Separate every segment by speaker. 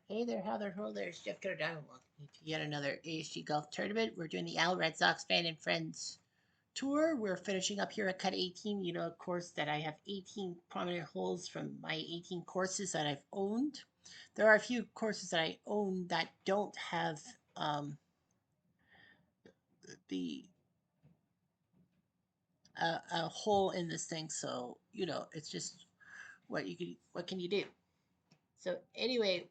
Speaker 1: Hey there, how there, ho there, it's Jeff Cardano. Welcome to yet another ASG Golf Tournament. We're doing the AlRedSox Fan and Friends Tour. We're finishing up here at Cut 18. You know, of course, that I have 18 prominent holes from my 18 courses that I've owned. There are a few courses that I own that don't have the a hole in this thing, so you know, it's just what can you do? So anyway,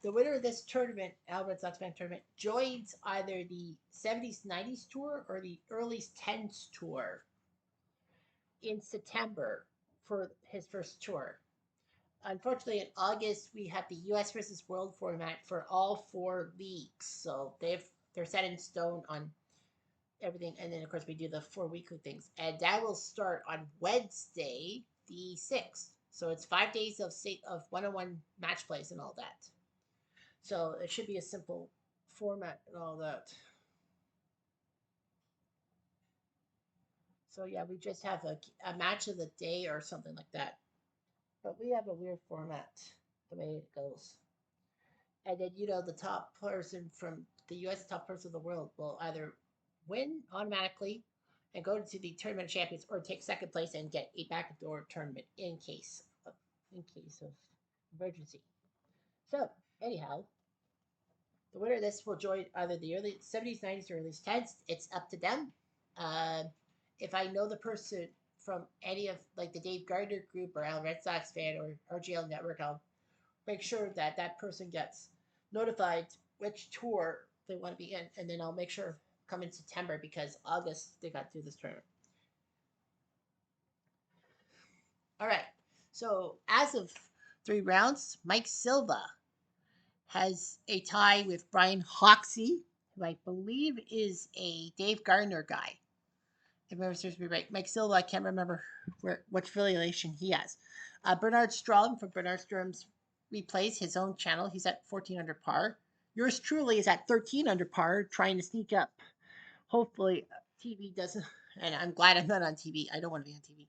Speaker 1: the winner of this tournament, Albert Soxman tournament, joins either the 70s 90s tour or the early 10s tour in September for his first tour. Unfortunately, in August we have the U.S. versus World format for all four leagues, so they're set in stone on everything, and then of course we do the 4 weekly things, and that will start on Wednesday, the 6th. So it's 5 days of one-on-one match plays and all that. So it should be a simple format and all that. So yeah, we just have a match of the day or something like that. But we have a weird format the way it goes. And then you know the top person from the US, top person of the world will either win automatically and go to the tournament of champions or take second place and get a backdoor tournament in case of emergency. So anyhow, the winner of this will join either the early 70s, 90s, or early 10s. It's up to them. Uh, if I know the person from any of like the Dave Gardner group or Al Red Sox fan or RGL Network, I'll make sure that that person gets notified which tour they want to be in, and then I'll make sure come in September because August they got through this tournament. All right. So as of 3 rounds, Mike Silva has a tie with Brian Hoxie, who I believe is a Dave Gardner guy. If memory serves me right, Mike Silva, I can't remember which affiliation he has. Bernard Strom from Bernard Strom's replays his own channel. He's at 14 under par. Yours truly is at 13 under par, trying to sneak up. Hopefully, TV doesn't. And I'm glad I'm not on TV. I don't want to be on TV.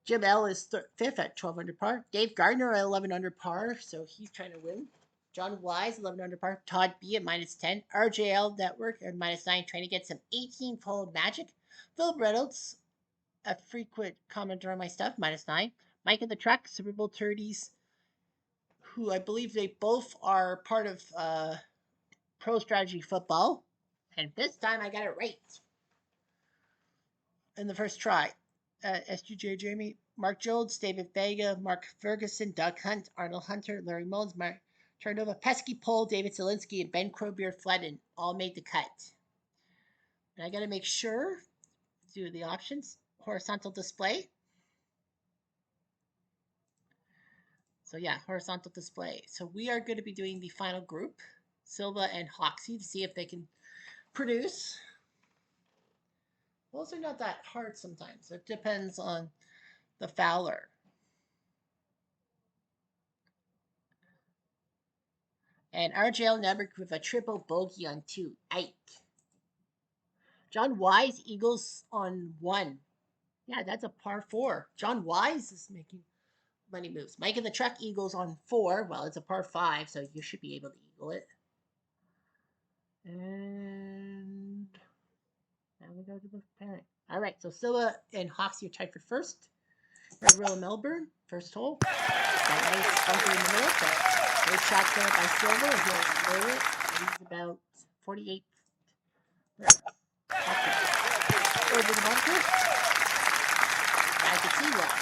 Speaker 1: Jim L is fifth at 12 under par. Dave Gardner at 11 under par, so he's trying to win. John Wise, 11 under par. Todd B at minus 10. RJL Network at minus 9, trying to get some 18-hole magic. Phil Reynolds, a frequent commenter on my stuff, minus 9. Mike in the Truck, Super Bowl 30s, who I believe they both are part of Pro Strategy Football. And this time I got it right in the first try. SGJ Jamie, Mark Jones, David Vega, Mark Ferguson, Doug Hunt, Arnold Hunter, Larry Mullins, Mark Turnova, Pesky Pole, David Zielinski, and Ben Crowbeer Fledden all made the cut. And I got to make sure, do the options, horizontal display. So yeah, horizontal display. So we are going to be doing the final group, Silva and Hoxie, to see if they can produce. Those are not that hard sometimes. It depends on the Fowler. And RJL Network with a triple bogey on 2, Ike. John Wise, Eagles on 1. Yeah, that's a par 4. John Wise is making money moves. Mike in the Truck, Eagles on 4. Well, it's a par 5, so you should be able to eagle it. And now we go to the parent. All right, so Silva and Hoxie are tied for first. Red Rill Melbourne, first hole. That nice bunker in the middle, but great shot there by Silva. He'll lower it. He's about 48 over the bunker. I can see well.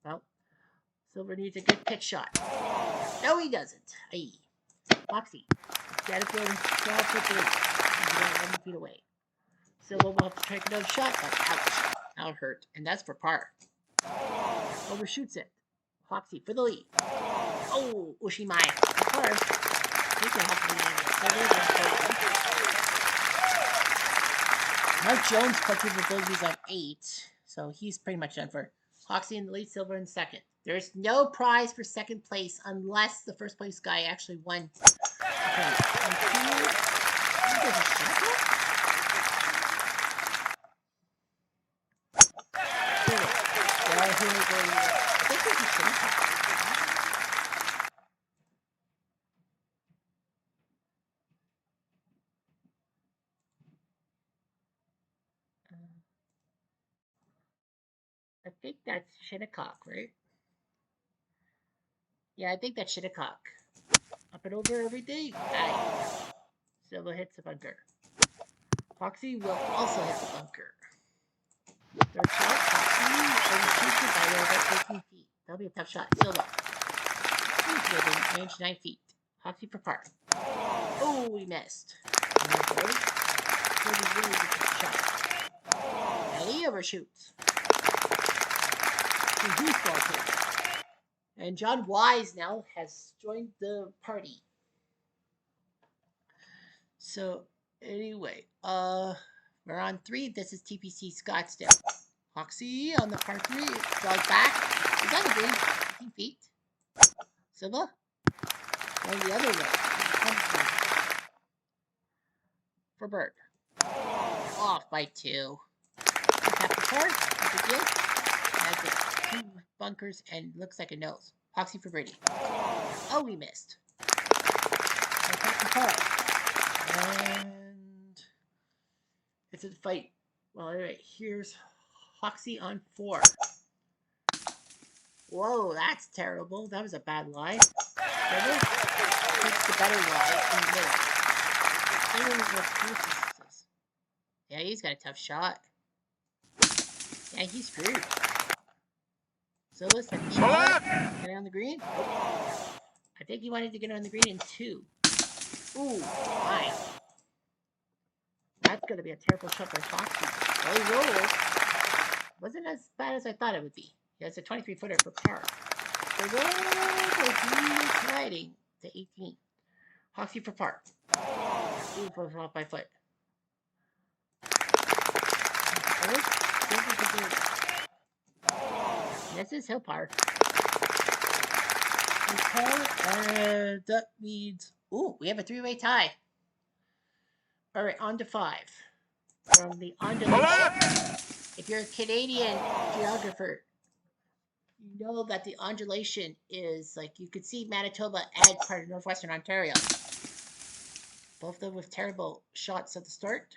Speaker 1: Well, Silver needs a good pitch shot. No, he doesn't. Aye. Hoxie. Got it going 12 for 3. He's 11 feet away. Silva will have to take another shot, but ouch. That'll hurt. And that's for par. Overshoots it. Hoxie for the lead. Oh, Ushimaya. Of course. He can have to be Mark Jones quadruple bogeys on 8, so he's pretty much done for. Hoxie in the lead, Silver in second. There's no prize for second place unless the first place guy actually won. Okay. I think there's a shot. think that's Shinnecock, right? Yeah, I think that's Shinnecock. Up and over everything. Nice. Silva hits the bunker. Foxy will also hit the bunker. Third shot. Foxy overshoots it by over 13 feet. That'll be a tough shot. Silva. He's within range 9 feet. Foxy for par. Oh, we missed. Silva's really good shot. And he overshoots. So he's faltered. And John Wise now has joined the party. So anyway, we're on 3. This is TPC Scottsdale. Foxy on the par 3. Draws back. He's on the green. 15 feet. Silva. Going the other way. For bird. Off by 2. Tap the card. No big deal. Has the 2 bunkers and looks like a nose. Foxy for birdie. Oh, we missed. Tap the card. And it's a fight. Well, anyway, here's Foxy on 4. Whoa, that's terrible. That was a bad lie. Takes the better lie in the middle. Yeah, he's got a tough shot. Yeah, he's screwed. So let's second shot. Get it on the green. Oh. I think he wanted to get on the green in 2. Ooh, my. That's going to be a terrible shot by Foxy. Well, he rolled. Wasn't as bad as I thought it would be. He has a 23-footer for par. The roll is sliding to 18. Foxy for par. Ooh, off by foot. This is hill par. And that means, ooh, we have a 3-way tie. All right, on to 5. From the undulation. If you're a Canadian geographer, you know that the undulation is like you could see Manitoba and part of northwestern Ontario. Both of them with terrible shots at the start.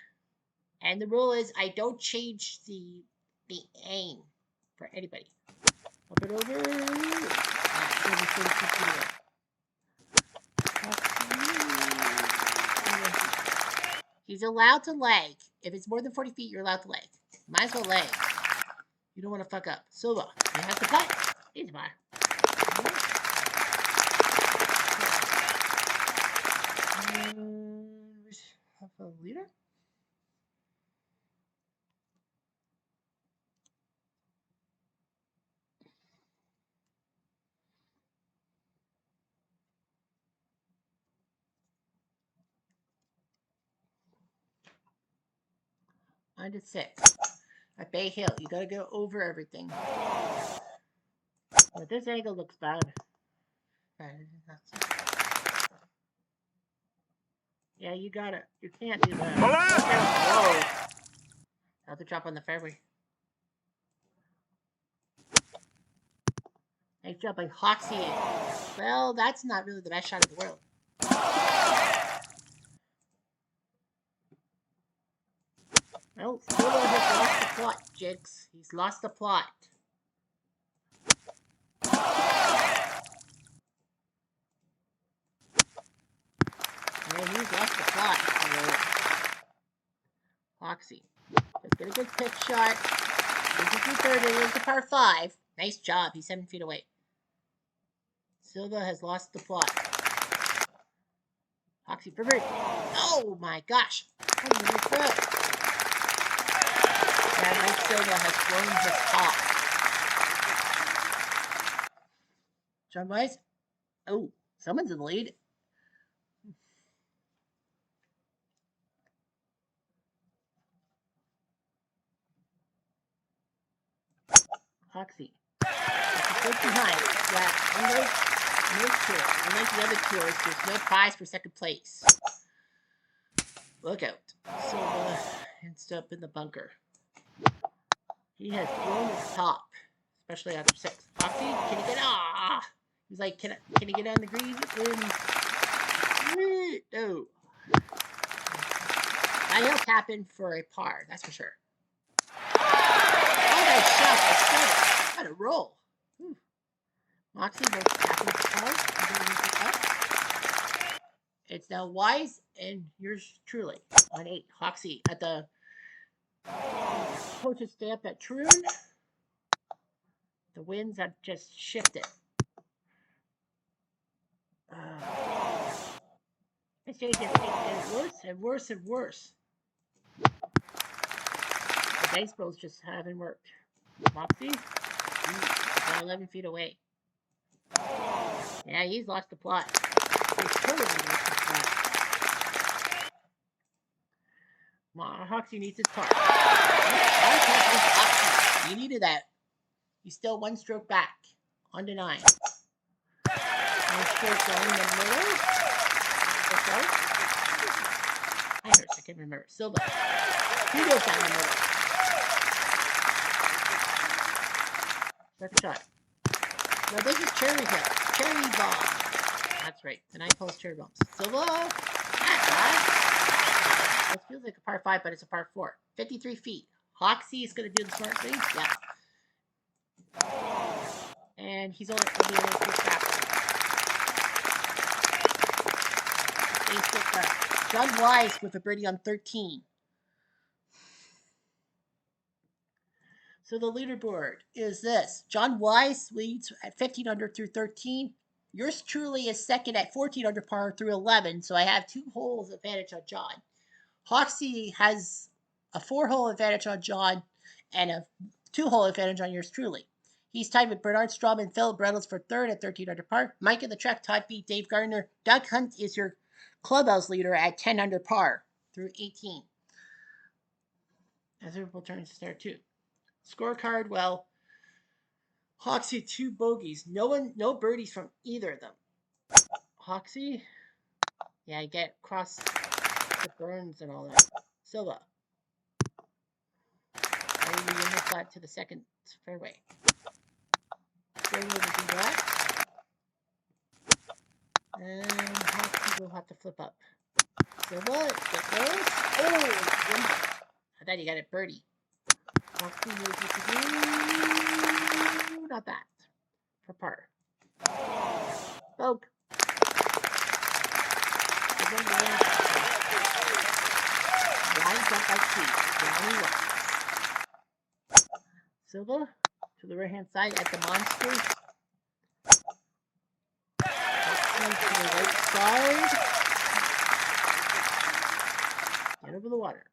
Speaker 1: And the rule is I don't change the aim for anybody. Up and over. He's allowed to lag. If it's more than 40 feet, you're allowed to lag. Might as well lag. You don't want to fuck up. Silva, he has to putt. He's fine. We have a leader. On to 6. At Bay Hill, you gotta go over everything. But this angle looks bad. Yeah, you got it. You can't do that. Whoa! Have to drop on the fairway. Nice job by Hoxie. Well, that's not really the best shot in the world. Well, Solo has lost the plot, Jigs. He's lost the plot. Yeah, he's lost the plot. Foxy. Let's get a good pitch shot. This is the 3rd. It is the par 5. Nice job. He's 7 feet away. Silva has lost the plot. Foxy for birdie. Oh my gosh. How did you miss that? Yeah, Mike Silva has thrown his top. John Wise. Oh, someone's in the lead. Foxy. Good behind. Yeah, unlike most tours, unlike the other tours, there's no prize for second place. Look out. Silva ends up in the bunker. He has thrown his top, especially after 6. Foxy, can he get He's like, can he get on the green? No. He'll tap in for a par, that's for sure. Oh, that shot was On a roll. Moxie will tap into par. It's now Wise and yours truly on 8. Hoxie at the coach's stamp at Trny. The winds have just shifted. It's going to get worse and worse and worse. The dice rolls just haven't worked. Moxie, now 11 feet away. Yeah, he's lost the plot. He's totally lost the plot. Hoxie needs his tar. You needed that. He's still 1 stroke back. On to 9. 1 stroke down the middle. I can't remember. Silva. 2 goes down the middle. Second shot. Now this is Cherry Hill. Cherry Bomb. That's right. The 9 holes Cherry Bombs. Silva. This feels like a par 5, but it's a par 4. 53 feet. Hoxie is going to do the smart thing. Yeah. And he's only going to be able to do crap. John Wise with a birdie on 13. So the leaderboard is this. John Wise leads at 15 under through 13. Yours truly is second at 14 under par through 11. So I have 2 holes advantage on John. Hoxie has a 4-hole advantage on John and a 2-hole advantage on yours truly. He's tied with Bernard Strom and Philip Reynolds for 3rd at 13 under par. Mike in the track tied beat Dave Gardner. Doug Hunt is your clubhouse leader at 10 under par through 18. As Liverpool turns to start 2. Scorecard, well, Hoxie 2 bogeys. No birdies from either of them. Hoxie, yeah, I get across the burns and all that. Silva. Only in the flat to the second fairway. Silva will do that. And Hoxie will have to flip up. Silva, it goes. Oh, I thought you got it birdie. Hoxie knows what to do. Not that. For par. Bogue. Wise up by 2. Johnny Wise. Silva to the right hand side at the Monsters. Hoxie to the right side. Get over the water.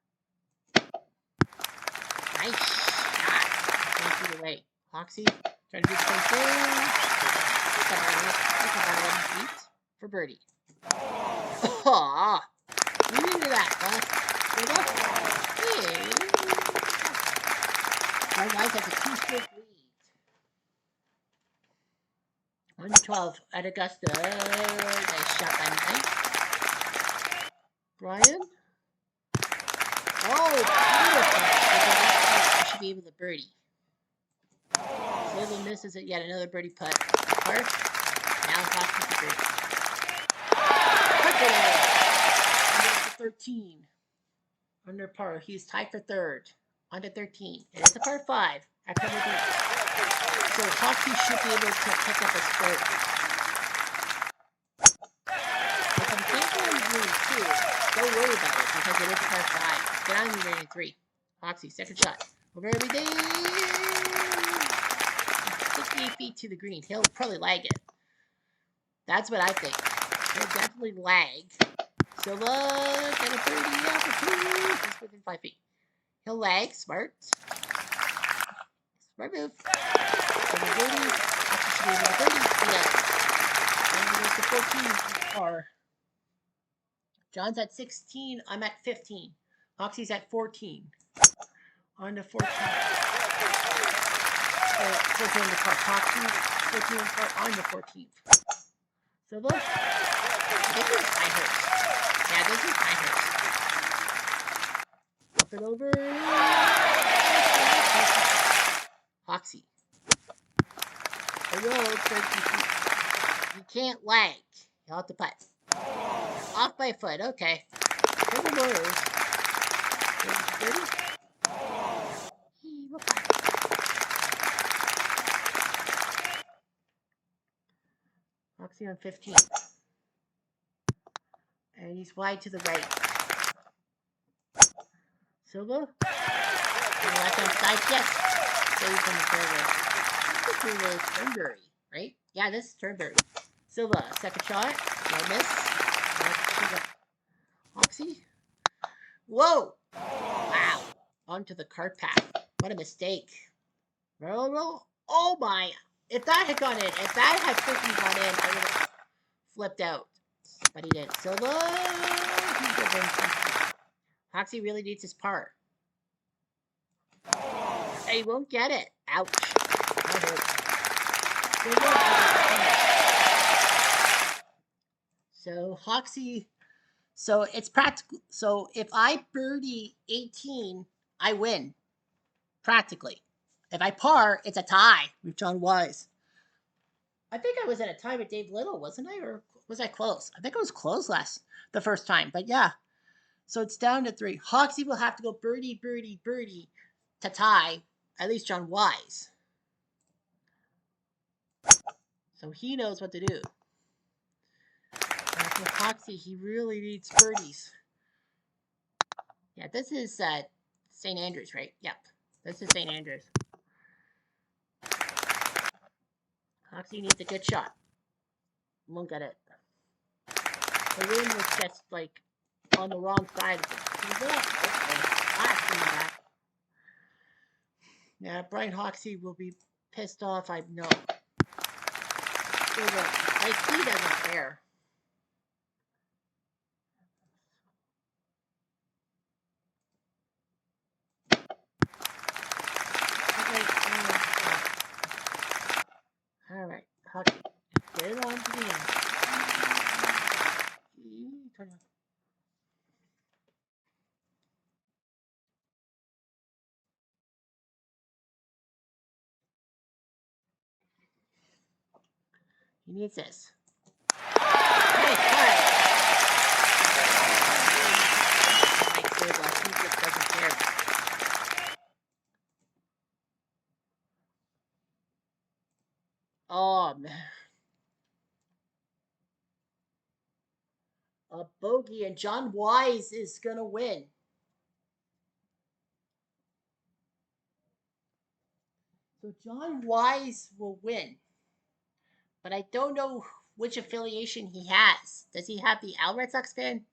Speaker 1: Nice shot. 20 feet away. Hoxie trying to do the same thing. That's about 11 feet for birdie. Aww. You needed that, boss. Hey. My wife has a 2-stroke lead. 112 at Augusta. Nice shot by Knight. Brian. Oh, beautiful. I should be able to birdie. Silva misses it. Yet another birdie putt. Par. Now Hoxie to birdie. Putt it. 13. Under par. He's tied for 3rd. On to 13. And it's a par 5 at Pebble Beach. So Hoxie should be able to pick up a stroke. If you can't go in green 2, don't worry about it because it is a par 5. Get on the green 3. Hoxie, second shot. Over every day. 68 feet to the green. He'll probably lag it. That's what I think. He'll definitely lag. Silva, get a birdie out for 2. He's within 5 feet. He'll lag. Smart. Smart move. So the birdie. Hoxie should be able to birdie. He does. And he goes to 14 par. John's at 16. I'm at 15. Hoxie's at 14. On to 14. 14 on the par. Hoxie, 14 on the par. On to 14. Silva. This is Pinehurst. Yeah, this is Pinehurst. Up and over. Hoxie. The road, 30 feet. You can't lag. You'll have to putt. Off by a foot. Okay. Couple more. 30. He will putt. Hoxie on 15. And he's wide to the right. Silva. On the left hand side. Yes. Saves on the fairway. This is Turnberry, right? Yeah, this is Turnberry. Silva, second shot. No miss. Hoxie. Whoa! Wow. Onto the cart path. What a mistake. Roll. Oh my. If that had gone in, if that had freaking gone in, I would have flipped out. But he didn't. Silva. Hoxie really needs his par. He won't get it. Ouch. That hurt. So Hoxie. So it's practical. So if I birdie 18, I win. Practically. If I par, it's a tie with John Wise. I think I was at a tie with Dave Little, wasn't I? Or was I close? I think I was close the first time. But yeah. So it's down to 3. Hoxie will have to go birdie to tie at least John Wise. So he knows what to do. With Hoxie, he really needs birdies. Yeah, this is St. Andrews, right? Yep. This is St. Andrews. Hoxie needs a good shot. Won't get it. The wind was just like on the wrong side of it. Yeah, Brian Hoxie will be pissed off, I know. Like, he doesn't care. All right, Hoxie, get it on to the end. He needs this. Nice play. Mike Silva, he just doesn't care. Oh, man. A bogey, and John Wise is going to win. So John Wise will win. But I don't know which affiliation he has. Does he have the AlRedSox fan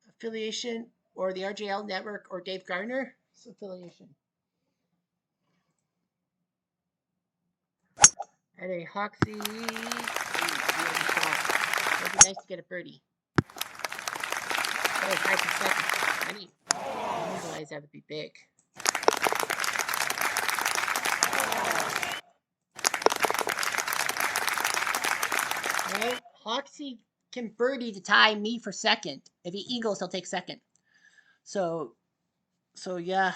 Speaker 1: affiliation or the RJL network or Dave Gardner's affiliation? And a Hoxie. It would be nice to get a birdie. Oh, 5 seconds. I need guys have to be big. Well, Hoxie can birdie to tie me for second. If he eagles, he'll take second. So yeah,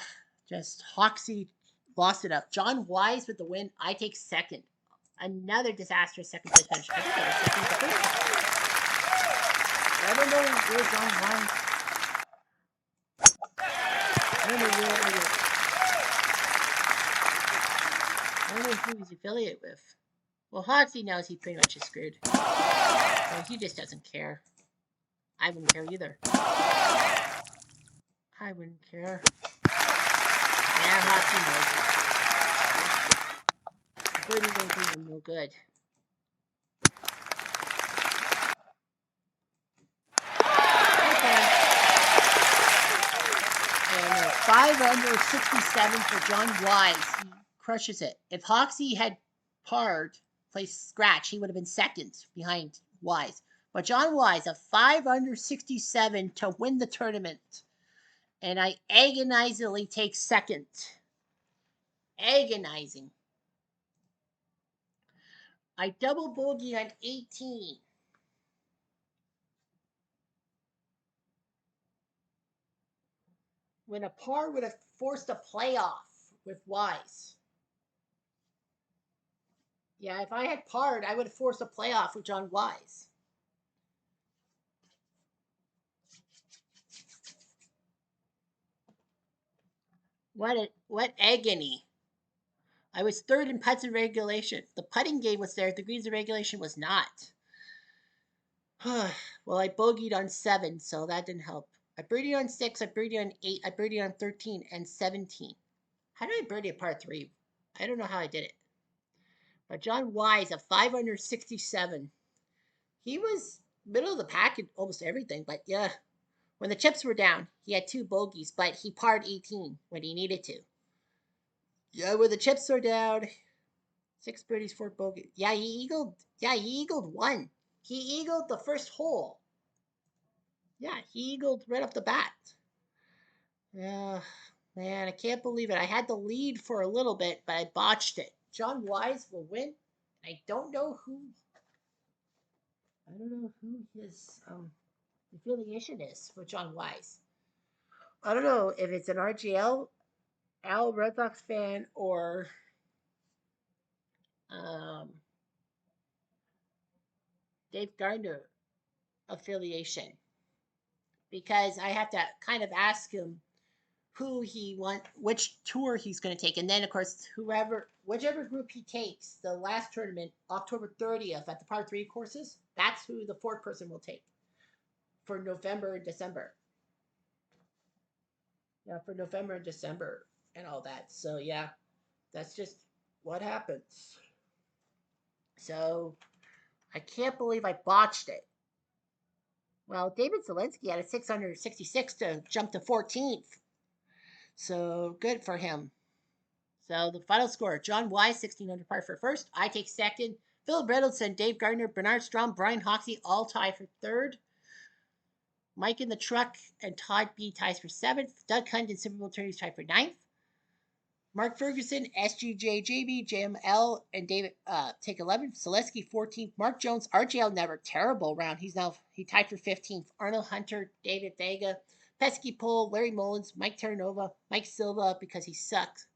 Speaker 1: just Hoxie lost it up. John Wise with the win. I take second. Another disastrous second place finish. I think I was second the first time. I don't know where John Wise. I don't know who he's affiliated with. Well, Hoxie knows he pretty much is screwed. Well, he just doesn't care. I wouldn't care either. I wouldn't care. Yeah, Hoxie knows. Birdie won't do him no good. Okay. And 5 under 67 for John Wise. He crushes it. If Hoxie had parred, placed scratch, he would have been second behind Wise. But John Wise, a 5 under 67 to win the tournament. And I agonizingly take second. Agonizing. I double bogey on 18. When a par would have forced a playoff with Wise. Yeah, if I had parred, I would have forced a playoff with John Wise. What agony. I was third in putts in regulation. The putting game was there. The greens in regulation was not. Well, I bogeyed on 7, so that didn't help. I birdied on 6, I birdied on 8, I birdied on 13 and 17. How did I birdie a par 3? I don't know how I did it. But John Wise, a 5 under 67. He was middle of the pack in almost everything, but yeah. When the chips were down, he had 2 bogeys, but he parred 18 when he needed to. Yeah, when the chips were down, 6 birdies, 4 bogeys. Yeah, he eagled. Yeah, he eagled 1. He eagled the first hole. Yeah, he eagled right off the bat. Yeah, man, I can't believe it. I had the lead for a little bit, but I botched it. John Wise will win. I don't know who. I don't know who his affiliation is for John Wise. I don't know if it's an RGL, AlRedSox fan, or um, Dave Gardner affiliation, because I have to kind of ask him who he want, which tour he's going to take, and then of course whichever group he takes, the last tournament, October 30th at the par 3 courses, that's who the fourth person will take for November and December. Yeah, for November and December and all that. So yeah, that's just what happens. So I can't believe I botched it. Well, David Zelensky had a 666 to jump to 14th. So good for him. So the final score: John Wise, 16 under par for first. I take second. Phil Bredolson, Dave Gardner, Bernard Strom, Brian Hoxie all tie for third. Mike in the truck and Todd B ties for seventh. Doug Hunt and Super Bowl attorneys tie for ninth. Mark Ferguson, SGJ, JB, JML, and David take 11th. Selesky 14th. Mark Jones, RJL never terrible round. He tied for 15th. Arnold Hunter, David Vega, Pesky Pole, Larry Mullins, Mike Terranova, Mike Silva because he sucked.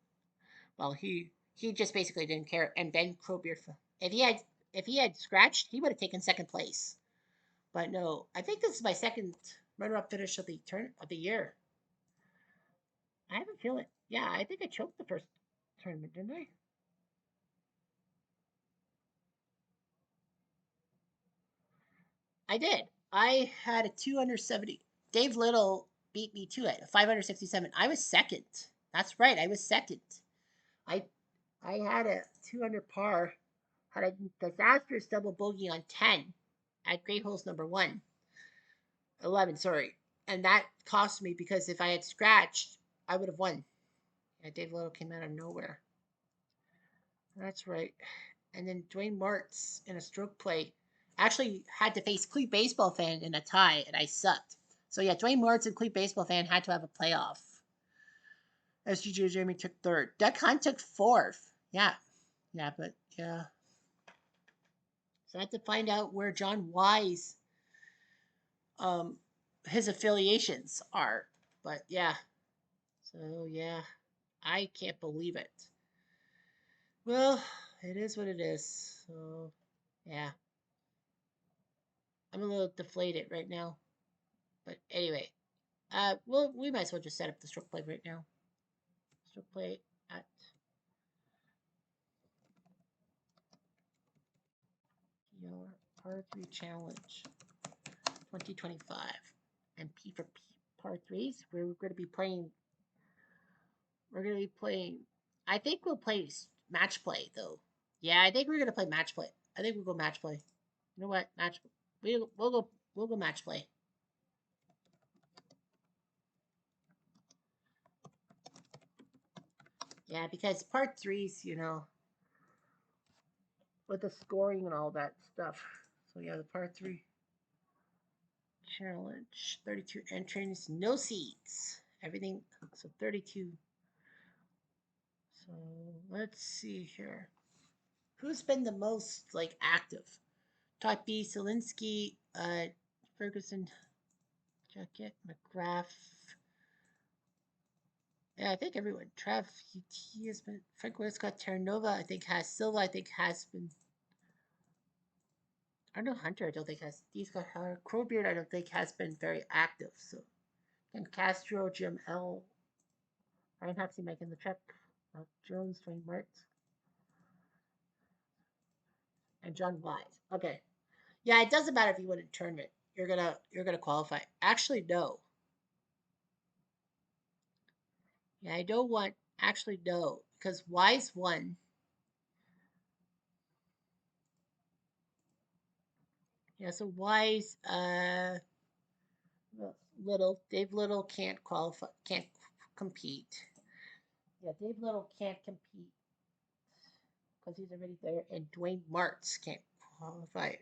Speaker 1: Well, he just basically didn't care. And Ben Krobier, if he had scratched, he would have taken second place. But no, I think this is my second runner-up finish of the year. I have a feeling. Yeah, I think I choked the first tournament, didn't I? I did. I had a 270. Dave Little beat me to it, a 567. I was second. That's right, I was second. I I had a 200 par, had a disastrous double bogey on 10 at Great Holes number 11, sorry. And that cost me because if I had scratched, I would have won. Yeah, Dave Little came out of nowhere. That's right. And then Dwayne Martz in a stroke play actually had to face Cleve Baseball Fan in a tie, and I sucked. So yeah, Dwayne Martz and Cleve Baseball Fan had to have a playoff. SGJ Jamie took third. Duck Hunt took fourth. Yeah. Yeah, but yeah. So I had to find out where John Wise um his affiliations are. But yeah. So yeah. I can't believe it. Well, it is what it is. So yeah. I'm a little deflated right now. But anyway, well, we might as well just set up the stroke play right now. Stroke play at your par 3 challenge 2025. And P for P par 3s. We're going to be playing. We're going to be playing. I think we'll play match play, though. Yeah, I think we're going to play match play. I think we'll go match play. You know what? We'll go match play. Yeah, because part 3s, with the scoring and all that stuff. So yeah, the part 3 challenge, 32 entrants, no seats, everything. So 32. So let's see here. Who's been the most like active? Todd B, Zelinsky, Ferguson, Jacket, McGrath. Yeah, I think everyone. Trav UT has been. Frank Westcott, Terranova, I think has. Silva, I think has been. I don't know, Hunter, I don't think has. These got Crowbeard, I don't think has been very active. So, and Castro, Jim L, Ryan Hapsey making the check. Jones, Dwayne Martz, and John Wise. Okay. Yeah, it doesn't matter if you win a tournament. You're gonna qualify. Actually, no. Yeah, I don't want. Actually, no, because Wise won. Yeah, so Wise, Dave Little can't qualify, can't compete. Yeah, Dave Little can't compete because he's already there, and Dwayne Martz can't qualify.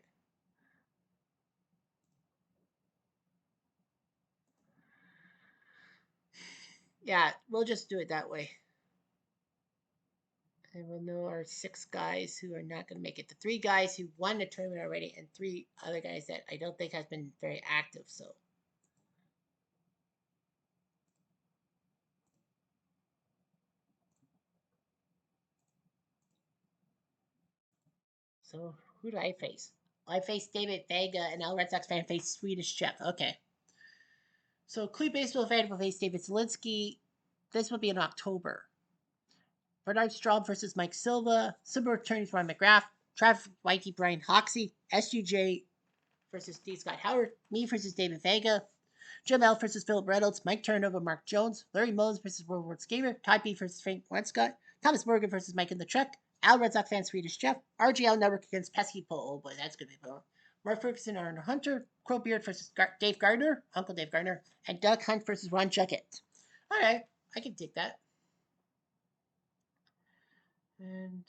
Speaker 1: Yeah, we'll just do it that way. And we'll know our 6 guys who are not going to make it. The 3 guys who won the tournament already, and 3 other guys that I don't think has been very active. So who do I face? I face David Vega, and AlRedSox fan face Swedish Chef. Okay. So Cleve Baseball fan will face David Zielinski. This will be in October. Bernard Straub versus Mike Silva. Super attorneys Ryan McGrath. Trav Whitey, Brian Hoxie. SUJ versus D. Scott Howard. Me versus David Vega. Jim L versus Philip Reynolds. Mike Turnover, Mark Jones. Larry Mullins versus World War Gamer. Todd B versus Frank Wenscott. Thomas Morgan versus Mike in the Truck. Al Red Sox fan Swedish Jeff. RGL Network against Pesky Pole. Oh boy, that's going to be fun. Mark Ferguson, Aaron Hunter. Crowbeard versus Dave Gardner. Uncle Dave Gardner. And Doug Hunt versus Ron Juckett. All right, I can take that. And,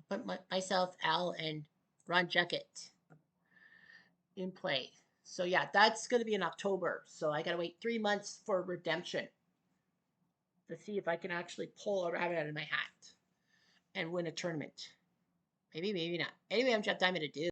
Speaker 1: put myself, Al, and Ron Juckett in play. So, yeah, that's going to be in October. So, I got to wait 3 months for redemption to see if I can actually pull a rabbit out of my hat and win a tournament. Maybe, maybe not. Anyway, I'm Jeff Diamond to do.